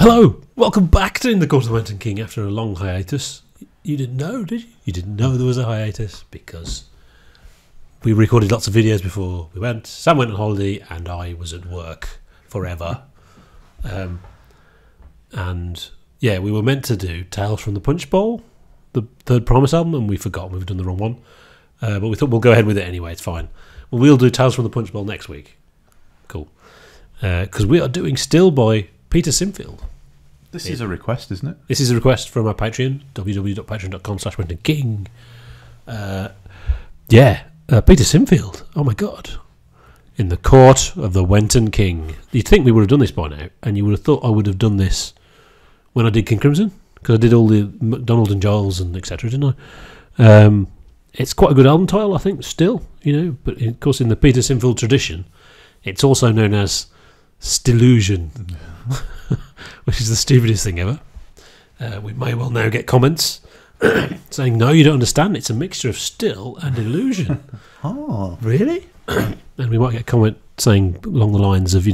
Hello, welcome back to In the Court of the Wenton King after a long hiatus. You didn't know, did you? You didn't know there was a hiatus because we recorded lots of videos before we went. Sam went on holiday and I was at work forever. And yeah, we were meant to do Tales from the Punch Bowl, the third Promise album, and we forgot. We've done the wrong one. But we thought we'll go ahead with it anyway, it's fine. Well, we'll do Tales from the Punch Bowl next week. Cool. Because we are doing Still by Peter Sinfield. This is a request, isn't it? This is a request from our Patreon, www.patreon.com/WentonKing. Peter Sinfield. Oh my God. In the Court of the Wenton King. You'd think we would have done this by now, and you would have thought I would have done this when I did King Crimson, because I did all the McDonald and Giles and etc., didn't I? It's quite a good album title, I think, still, but of course in the Peter Sinfield tradition, it's also known as Stillusion, which is the stupidest thing ever. We may well now get comments saying, no, you don't understand, it's a mixture of still and illusion. Oh. Really? And we might get a comment saying along the lines of,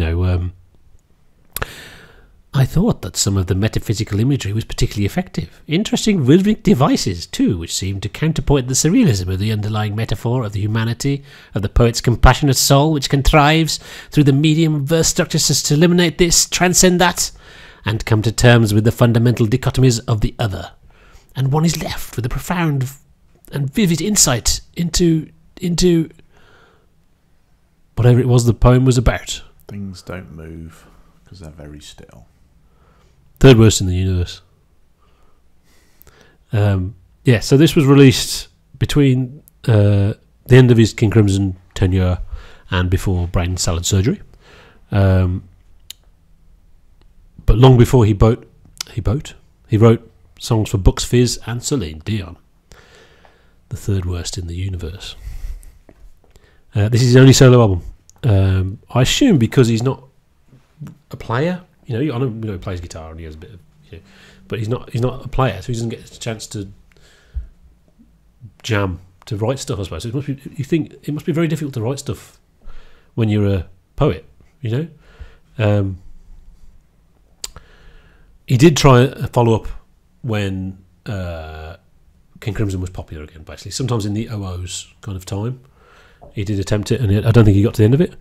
I thought that some of the metaphysical imagery was particularly effective. Interesting rhythmic devices, too, which seemed to counterpoint the surrealism of the underlying metaphor of the humanity of the poet's compassionate soul, which contrives, through the medium of verse structures, to eliminate this, transcend that, and come to terms with the fundamental dichotomies of the other. And one is left with a profound and vivid insight into whatever it was the poem was about. Things don't move because they're very still. Third worst in the universe. So this was released between the end of his King Crimson tenure and before brain salad surgery. But long before he wrote songs for Bucks Fizz and Celine Dion. The third worst in the universe. This is his only solo album. I assume because he's not a player. I know he plays guitar and he has a bit of, but he's not a player, so he doesn't get a chance to jam, to write stuff, I suppose. So it must be very difficult to write stuff when you're a poet, He did try a follow-up when King Crimson was popular again, basically. Sometimes in the OO's kind of time. He did attempt it, and I don't think he got to the end of it.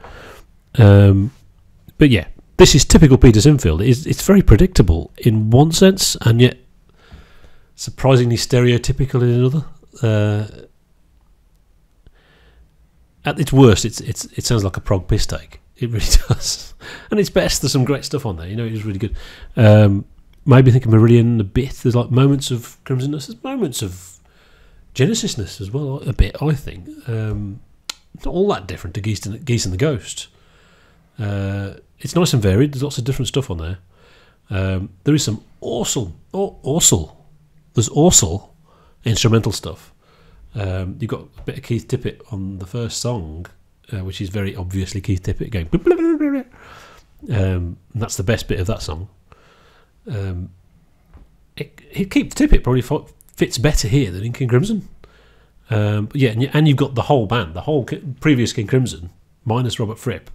But yeah, this is typical Peter Sinfield. It's very predictable in one sense, and yet surprisingly stereotypical in another. At its worst, it sounds like a prog piss take. It really does. And its best, there's some great stuff on there. It is really good. Maybe think of Meridian a bit. There's like moments of Crimsonness. There's moments of Genesisness as well, a bit, I think. Not all that different to Geese and the Ghost. It's nice and varied. There's lots of different stuff on there. There is some awesome instrumental stuff. You've got a bit of Keith Tippett on the first song, which is very obviously Keith Tippett going. And that's the best bit of that song. Keith Tippett probably fits better here than in King Crimson. And you've got the whole band, the whole previous King Crimson, minus Robert Fripp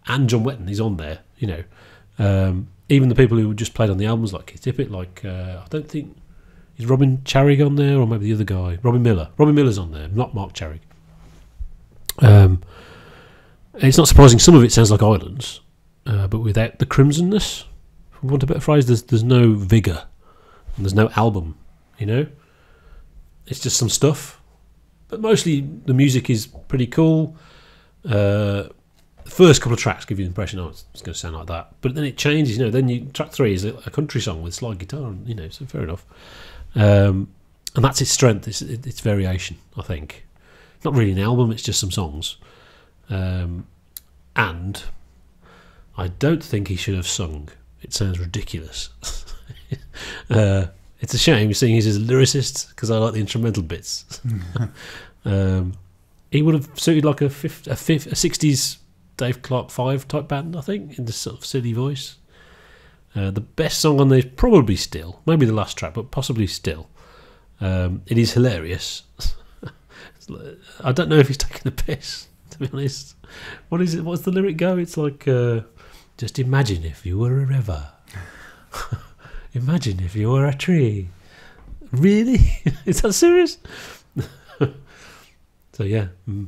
and John Wenton. He's on there, Even the people who just played on the albums, like Keith Tippett, I don't think is Robin Charig on there, or maybe the other guy, Robin Miller. Robin Miller's on there, not Mark Charig. It's not surprising. Some of it sounds like Islands, but without the crimsonness, for want of a better phrase. There's no vigour, and there's no album. It's just some stuff. But mostly the music is pretty cool. The first couple of tracks give you the impression, it's going to sound like that. But then it changes, Then track 3 is a country song with slide guitar, so fair enough. And that's its strength. It's variation, I think. Not really an album, it's just some songs. And I don't think he should have sung. It sounds ridiculous. It's a shame seeing he's a lyricist, because I like the instrumental bits. He would have suited like a 60s Dave Clark 5 type band, I think, in this sort of silly voice. The best song on there is probably Still, maybe the last track, but possibly Still. It is hilarious. I don't know if he's taking the piss, to be honest. What is it? What's the lyric go? It's like, just imagine if you were a river. Imagine if you were a tree. Really? Is that serious? So yeah, I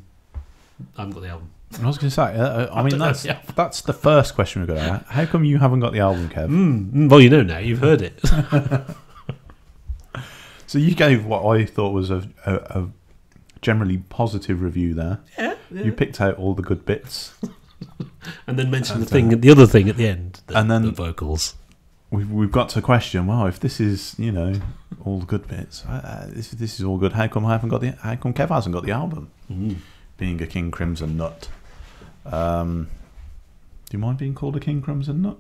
haven't got the album. I was going to say, I mean, that's the first question we've got to ask. How come you haven't got the album, Kev? Well, you know now. You've heard it. So you gave what I thought was a generally positive review there. Yeah. You picked out all the good bits. And then mentioned the other thing at the end, the vocals. We've got to question. Well, if this is all the good bits, this is all good. How come Kev hasn't got the album? Being a King Crimson nut. Do you mind being called a King Crimson nut?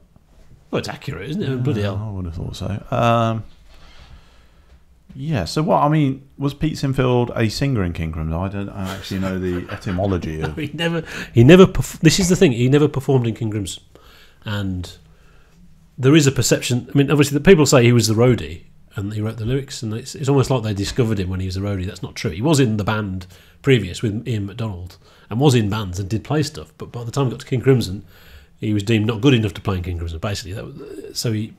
Well, it's accurate, isn't it? Bloody hell. I would have thought so. Yeah. So what? I mean, was Pete Sinfield a singer in King Crimson? I don't actually know the etymology of. He never. This is the thing. He never performed in King Crimson, and there is a perception. I mean, obviously, the people say he was the roadie and he wrote the lyrics, and it's almost like they discovered him when he was the roadie. That's not true. He was in the band previous with Ian McDonald and was in bands and did play stuff. But by the time he got to King Crimson, he was deemed not good enough to play in King Crimson. Basically,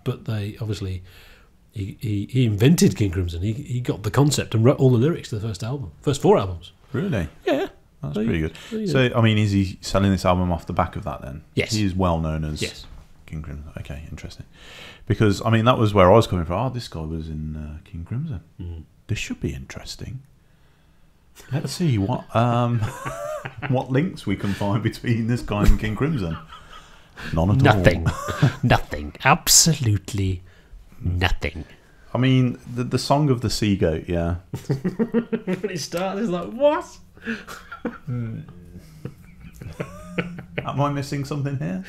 but they obviously. He invented King Crimson. He got the concept and wrote all the lyrics to the first 4 albums. Really? Yeah. That's pretty good. So, I mean, is he selling this album off the back of that then? Yes. He is well known as King Crimson. Okay, interesting. Because, I mean, that was where I was coming from. Oh, this guy was in King Crimson. This should be interesting. Let's see what what links we can find between this guy and King Crimson. None at all. Nothing. Absolutely nothing. I mean, the song of the sea goat, yeah. When it starts, it's like, what? Am I missing something here?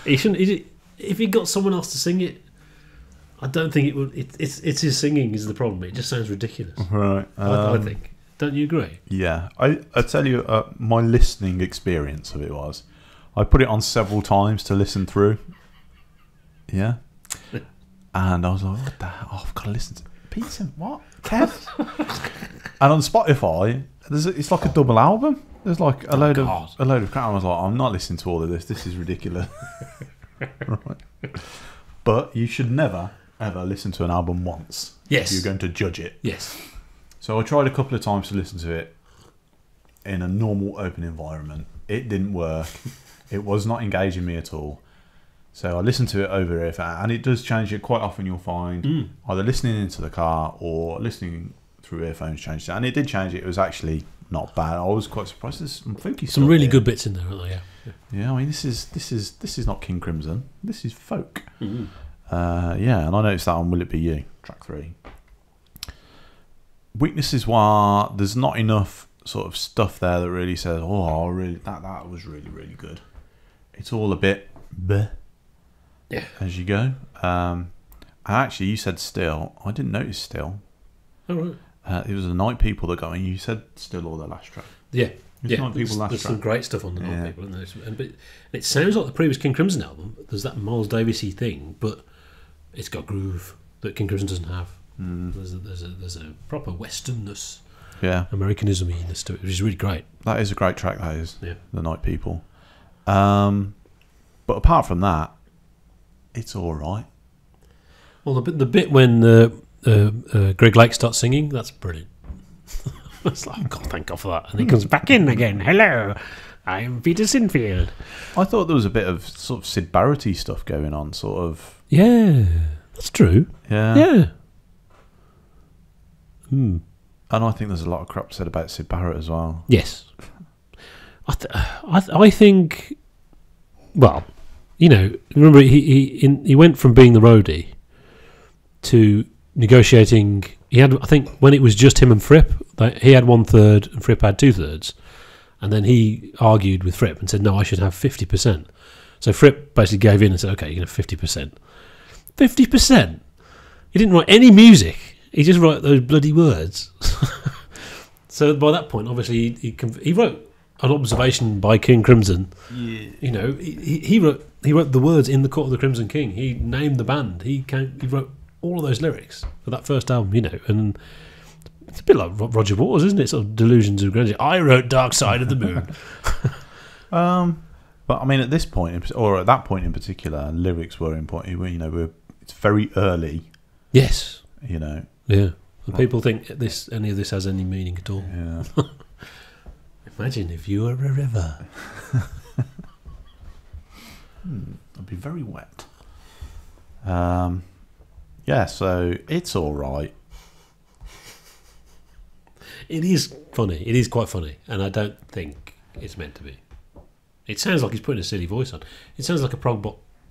He shouldn't. If he got someone else to sing it, I don't think it would. It's his singing is the problem. It just sounds ridiculous. Right. I think. Don't you agree? Yeah. I tell you, my listening experience of it was, I put it on several times to listen through. Yeah. And I was like, what the hell? Oh, I've got to listen to Pizza. What? Kev? And on Spotify, it's like a double album. There's like a load of crap. I was like, I'm not listening to all of this. This is ridiculous. Right. But you should never, ever listen to an album once. Yes. If you're going to judge it. Yes. So I tried a couple of times to listen to it in a normal open environment. It didn't work. It was not engaging me at all. So I listened to it over earphone, and it does change it quite often. You'll find either listening into the car or listening through earphones changed it, and it did change it. It was actually not bad. I was quite surprised. There's some funky stuff. Some really good bits in there, aren't there? Yeah. I mean, this is not King Crimson. This is folk. Yeah, and I noticed that on Will It Be You, track 3. Weaknesses were there's not enough sort of stuff there that really says, oh, really that was really, really good. It's all a bit bleh. Yeah. As you go. And actually, you said Still. I didn't notice Still. Oh, right. It was the Night People that got me. You said Still or the last track. Yeah. Night People last there's track. some great stuff on the Night People, isn't there? But it sounds like the previous King Crimson album. There's that Miles Davis-y thing, but it's got groove that King Crimson doesn't have. There's a proper westernness, Americanism-ness to it, which is really great. That is a great track, that is. Yeah. The Night People. But apart from that, it's all right. Well, the bit when Greg Lake starts singing, that's brilliant. It's like, God, thank God for that. And he comes back in again. Hello, I'm Peter Sinfield. I thought there was a bit of sort of Syd Barrett-y stuff going on, sort of. Yeah, that's true. Yeah. And I think there's a lot of crap said about Syd Barrett as well. Yes. I think, well, you know, remember he went from being the roadie to negotiating. He had, I think, when it was just him and Fripp, he had 1/3 and Fripp had 2/3, and then he argued with Fripp and said, "No, I should have 50%." So Fripp basically gave in and said, "Okay, you can have 50%." 50%. He didn't write any music. He just wrote those bloody words. So by that point, obviously, he wrote an observation by King Crimson. Yeah. You know, he wrote the words in the Court of the Crimson King. He named the band. He wrote all of those lyrics for that first album. You know, and it's a bit like Roger Waters, isn't it? Sort of delusions of grandeur. I wrote Dark Side of the Moon. Well, But I mean, at this point, or at that point in particular, lyrics were important. You know, it's very early. Yes. You know. Yeah. And people think any of this has any meaning at all. Yeah. Imagine if you were a river. It'd be very wet. Yeah, so it's all right. It is funny. It is quite funny, and I don't think it's meant to be. It sounds like he's putting a silly voice on. It sounds like a prog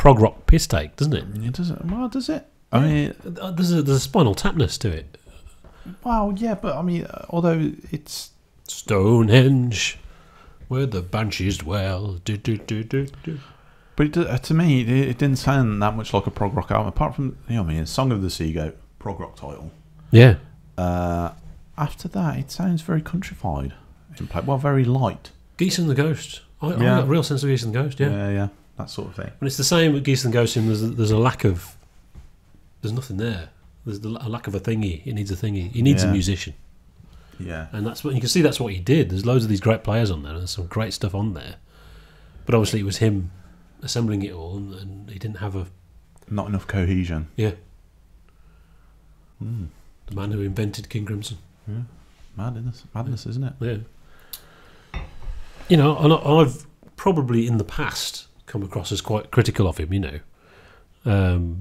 rock piss take, doesn't it? It doesn't. Well, does it? I mean, there's a Spinal Tapness to it. Well, yeah, but I mean, although it's Stonehenge, where the banshees dwell. Do, do, do, do, do. But to me, it didn't sound that much like a prog rock album, apart from, you know, I mean, Song of the Sea Goat, prog rock title. Yeah. After that, it sounds very countrified. Well, very light. Geese and the Ghost. I got a real sense of Geese and the Ghost, yeah. Yeah, that sort of thing. And it's the same with Geese and the Ghost, and there's a lack of... There's nothing there. There's a lack of a thingy. It needs a thingy. He needs a musician. Yeah. And that's what you can see. That's what he did. There's loads of these great players on there, and there's some great stuff on there. But obviously, it was him assembling it all, and he didn't have not enough cohesion. Yeah. The man who invented King Crimson. Yeah. Madness, isn't it? Yeah. You know, and I've probably in the past come across as quite critical of him. You know.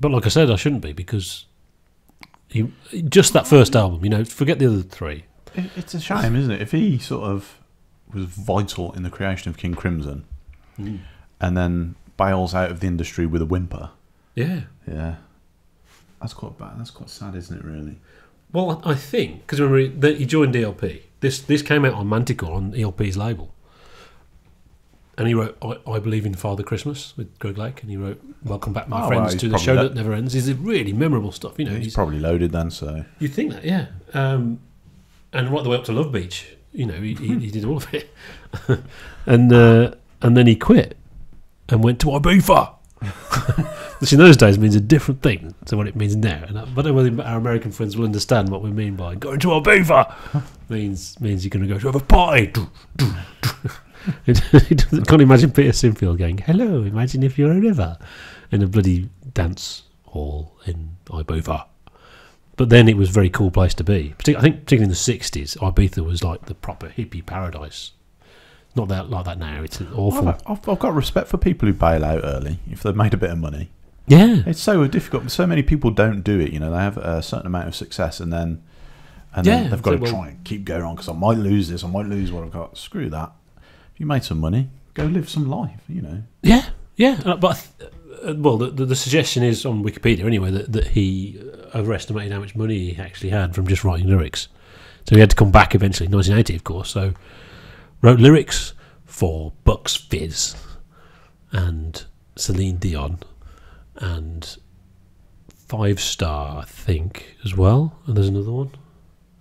But like I said, I shouldn't be, because just that first album, you know, forget the other three. It's a shame, isn't it? If he sort of was vital in the creation of King Crimson and then bails out of the industry with a whimper. Yeah. Yeah. That's quite bad. That's quite sad, isn't it, really? Well, I think, because remember, he joined ELP. This came out on Manticore, on ELP's label. And he wrote I Believe in Father Christmas with Greg Lake, and he wrote Welcome Back, My Friends, to the Show That Never Ends. It's really memorable stuff, you know. He's probably loaded then, so... You'd think that, yeah. And right the way up to Love Beach, you know, he did all of it. And then he quit and went to Ibiza. Which in those days means a different thing to what it means now. And I don't know whether our American friends will understand what we mean by going to Ibiza. means you're going to go to have a party. Can't imagine Peter Sinfield going, hello, imagine if you're a river, in a bloody dance hall in Ibiza. But then it was a very cool place to be. I think particularly in the 60s, Ibiza was like the proper hippie paradise. Not that like that now. It's awful. I've got respect for people who bail out early if they've made a bit of money. Yeah. It's so difficult. So many people don't do it. You know, they have a certain amount of success and then they've got to try and keep going on because I might lose this. I might lose what I've got. Screw that. If you made some money, go live some life, you know. Yeah, yeah. But well, the suggestion is on Wikipedia anyway that he overestimated how much money he actually had from just writing lyrics. So he had to come back eventually, 1980, of course. So wrote lyrics for Bucks Fizz and Celine Dion and 5 Star, I think, as well. And there's another one.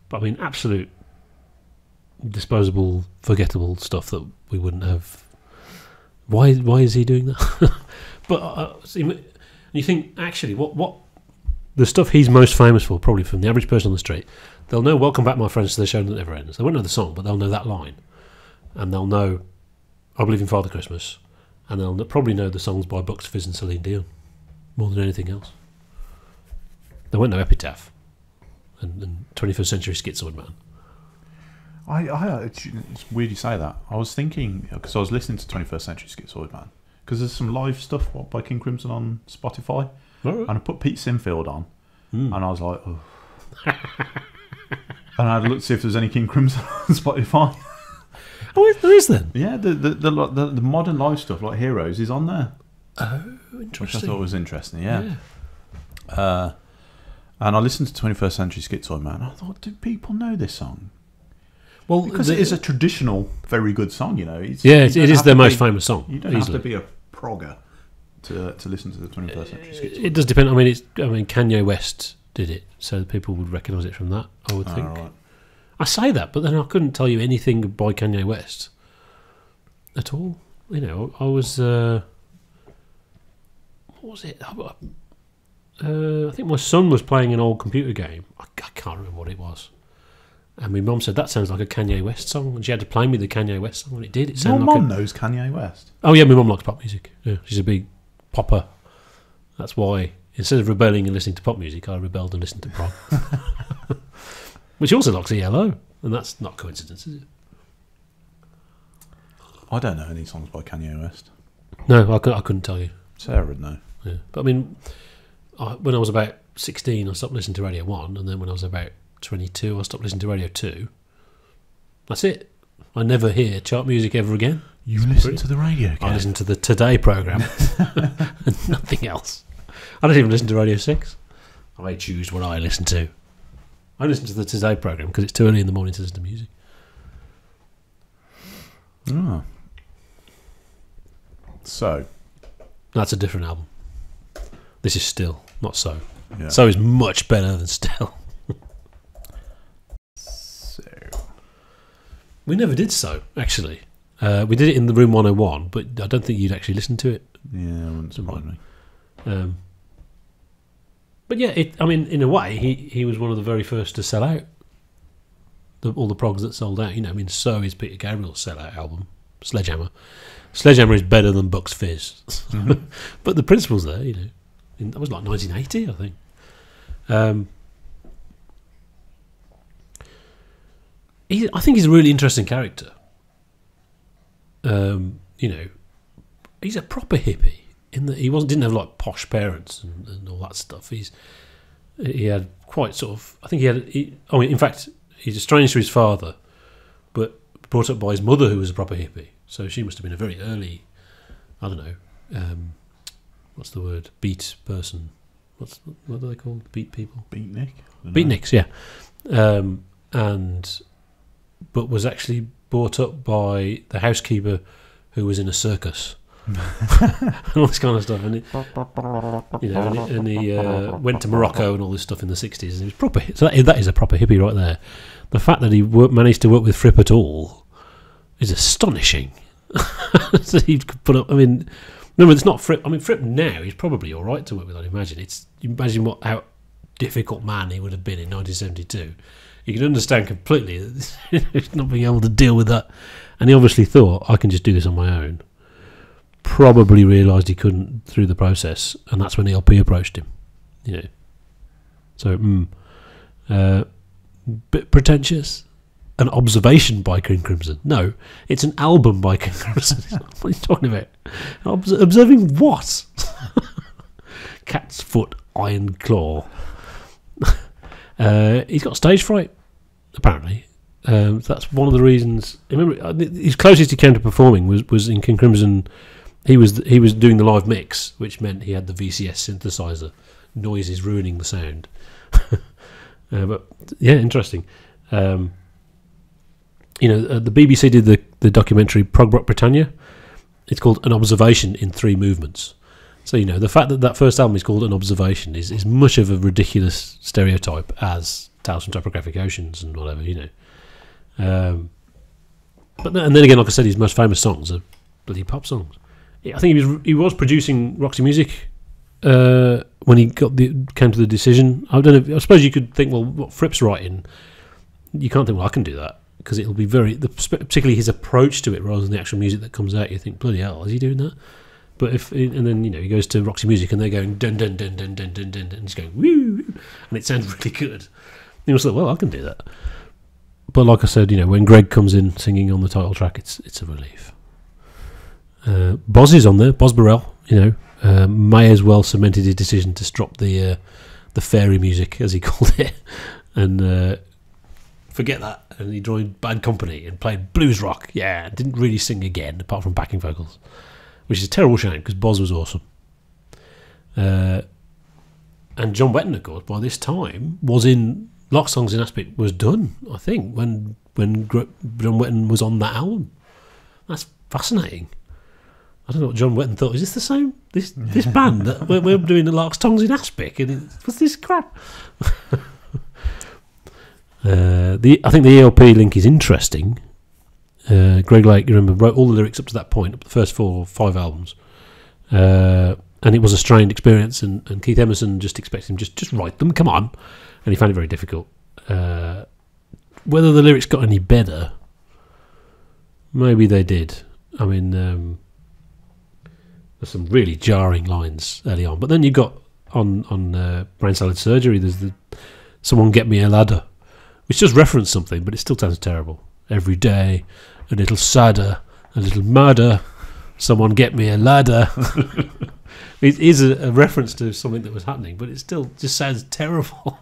But I mean, absolute disposable, forgettable stuff that we wouldn't have. Why is he doing that? But you think, actually, what the stuff he's most famous for, probably from the average person on the street, they'll know Welcome Back, My Friends, to the Show That Never Ends. They won't know the song, but they'll know that line. And they'll know I Believe in Father Christmas. And they'll probably know the songs by Bucks Fizz and Celine Dion more than anything else. They won't know Epitaph and 21st Century Schizoid Man. It's weird you say that. I was thinking, because I was listening to 21st Century Schizoid Man, because there's some live stuff by King Crimson on Spotify, and I put Pete Sinfield on, and I was like, oh. And I looked to see if there's any King Crimson on Spotify. Oh, there is then? Yeah, the modern live stuff, like Heroes, is on there. Oh, interesting. Which I thought was interesting, yeah. And I listened to 21st Century Schizoid Man, and I thought, do people know this song? Well, because it is a traditional, very good song, you know. It is their most famous song. You don't have to be a progger to listen to the 21st Century Schizoid. It does depend. I mean, Kanye West did it, so people would recognise it from that, I would think. Right. I say that, but then I couldn't tell you anything by Kanye West at all. You know, I was... what was it? I think my son was playing an old computer game. I can't remember what it was. And my mum said, that sounds like a Kanye West song. And she had to play me the Kanye West song, and it did. It Your sounded like mum knows Kanye West. Oh, yeah, my mum likes pop music. Yeah, she's a big popper. That's why, instead of rebelling and listening to pop music, I rebelled and listened to prog. But she also likes ELO, and that's not coincidence, is it? I don't know any songs by Kanye West. No, I couldn't tell you. Sarah would know. Yeah. But I mean, when I was about 16, I stopped listening to Radio 1, and then when I was about 22, I stopped listening to Radio 2. That's it. I never hear chart music ever again. You listen to the radio, I listen to the Today programme and nothing else. I don't even listen to Radio 6. I choose what I listen to. I listen to the Today programme because it's too early in the morning to listen to music. Oh. So. That's a different album. This is Still, not So. Yeah. So is much better than Still. So. We never did So, actually. We did it in the Room 101, but I don't think you'd actually listen to it. Yeah, it wouldn't surprise me. But yeah, in a way, he was one of the very first to sell out. All the progs that sold out, So is Peter Gabriel's sellout album, Sledgehammer. Sledgehammer is better than Bucks Fizz. Mm-hmm. But the principle's there, that was like 1980, I think. I think he's a really interesting character. He's a proper hippie in that he didn't have like posh parents and all that stuff. He had quite sort of. I think in fact, he's estranged from his father, but brought up by his mother, who was a proper hippie. So she must have been a very early, I don't know, what's the word? Beat person. What are they called? Beat people. Beatnik. Beatniks, yeah. But was actually brought up by the housekeeper who was in a circus. And all this kind of stuff, and he went to Morocco and all this stuff in the 60s. And he was proper. So that is a proper hippie right there. The fact that he managed to work with Fripp at all is astonishing. So he could put up. Remember, it's not Fripp. Fripp now he's probably all right to work with. I'd imagine. You imagine how difficult man he would have been in 1972. You can understand completely that not being able to deal with that, and he obviously thought, I can just do this on my own. Probably realised he couldn't through the process, and that's when the LP approached him. So bit pretentious. An observation by King Crimson? No, it's an album by King Crimson. What are you talking about? Observing what? Cat's foot, iron claw. He's got stage fright, apparently. That's one of the reasons. Remember, his closest he came to performing was in King Crimson. He was doing the live mix, which meant he had the VCS synthesizer. Noises ruining the sound. But yeah, interesting. The BBC did the documentary Prog Rock Britannia. It's called An Observation in 3 Movements. So, the fact that first album is called An Observation is much of a ridiculous stereotype as Tales from Topographic Oceans and whatever, But then again, like I said, his most famous songs are bloody pop songs. I think he was producing Roxy Music when he came to the decision. I don't know. I suppose you could think, well, what Fripp's writing, you can't think, well, I can do that, because it'll be particularly his approach to it rather than the actual music that comes out. You think, bloody hell, is he doing that? But and then he goes to Roxy Music and they're going dun dun dun dun dun dun dun, and he's going woo, and it sounds really good. And he was like, well, I can do that. But like I said, when Greg comes in singing on the title track, it's a relief. Boz is on there, Boz Burrell. May as well cemented his decision to drop the fairy music, as he called it, and forget that. And he joined Bad Company and played blues rock. Yeah, didn't really sing again, apart from backing vocals, which is a terrible shame because Boz was awesome. And John Wetton, of course, by this time was in Lock Songs in Aspic was done, I think, when John Wetton was on that album. That's fascinating. I don't know what John Wetton thought. Is this the same? This band that we're doing the Lark's Tongues in Aspic? And what's this crap? I think the ELP link is interesting. Greg Lake, you remember, wrote all the lyrics up to that point, up to the first 4 or 5 albums. And it was a strained experience, and Keith Emerson just expected him, just write them, come on. And he found it very difficult. whether the lyrics got any better, maybe they did. I mean, there's some really jarring lines early on, but then you got on Brain Salad Surgery. There's the "Someone get me a ladder," which does reference something, but it still sounds terrible. Every day, a little sadder, a little madder. Someone get me a ladder. It is a reference to something that was happening, but it still just sounds terrible.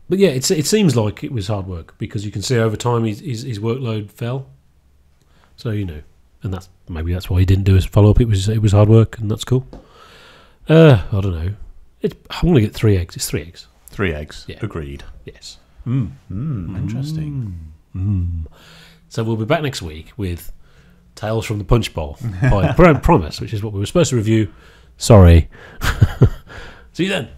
But yeah, it seems like it was hard work because you can see over time his workload fell. So and maybe that's why he didn't do his follow up. It was hard work, and that's cool. I don't know. I'm going to get 3 eggs. It's 3 eggs. 3 eggs. Yeah. Agreed. Yes. Interesting. So we'll be back next week with Tales from the Punch Bowl by Promise, which is what we were supposed to review. Sorry. See you then.